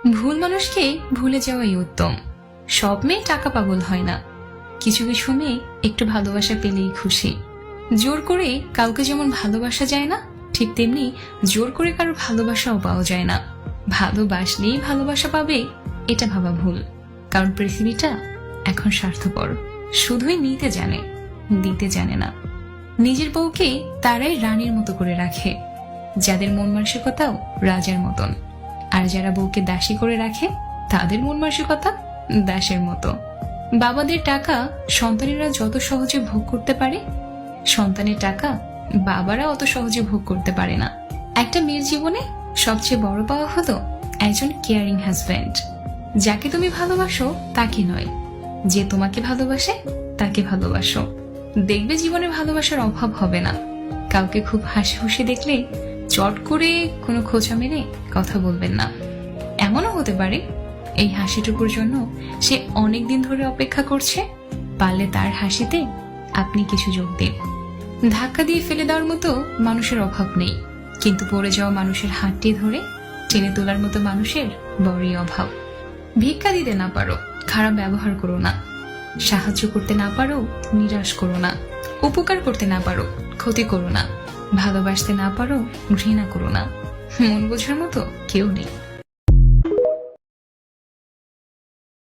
ভুল মানুষকে ভুলে যাওয়াই উত্তম। সব মেয়ে টাকা পাগল হয় না, কিছু কিছু মেয়ে একটু ভালোবাসা পেলেই খুশি। জোর করে কাউকে যেমন ভালোবাসা যায় না, ঠিক তেমনি জোর করে কারো ভালোবাসাও পাওয়া যায় না। ভালোবাসলেই ভালোবাসা পাবে এটা ভাবা ভুল, কারণ পৃথিবীটা এখন স্বার্থপর, শুধুই নিতে জানে, দিতে জানে না। নিজের বউকে তারাই রানীর মতো করে রাখে, যাদের মন মানসিকতাও রাজার মতন। আর যারা বউকে দাসী করে রাখে, তাদের মন মানসিকতা দাসের মতো। বাবাদের টাকা সন্তানেরা যত সহজে ভোগ করতে পারে, সন্তানের টাকা বাবারা অত সহজে ভোগ করতে পারে না। একটা মেয়ের জীবনে সবচেয়ে বড় পাওয়া হলো একজন কেয়ারিং হাজব্যান্ড। যাকে তুমি ভালোবাসো তাকে নয়, যে তোমাকে ভালোবাসে তাকে ভালোবাসো। দেখবে জীবনে ভালোবাসার অভাব হবে না। কাউকে খুব হাসি খুশি দেখলে চট করে কোনো খোঁচা মেরে কথা বলবেন না। এমনও হতে পারে এই হাসিটুকুর জন্য সে অনেকদিন ধরে অপেক্ষা করছে, পারলে তার হাসিতে আপনি কিছু যোগ দিন। ধাক্কা দিয়ে ফেলে দেওয়ার মতো মানুষের অভাব নেই, কিন্তু পড়ে যাওয়া মানুষের হাতটি ধরে টেনে তোলার মতো মানুষের বড়ই অভাব। ভিক্ষা দিতে না পারো, খারাপ ব্যবহার করো না। সাহায্য করতে না পারো, নিরাশ করো না। উপকার করতে না পারো, ক্ষতি করো না। ভালোবাসতে না পারো, ঘৃণা করো না। মন বোঝার মতো কেউ নেই।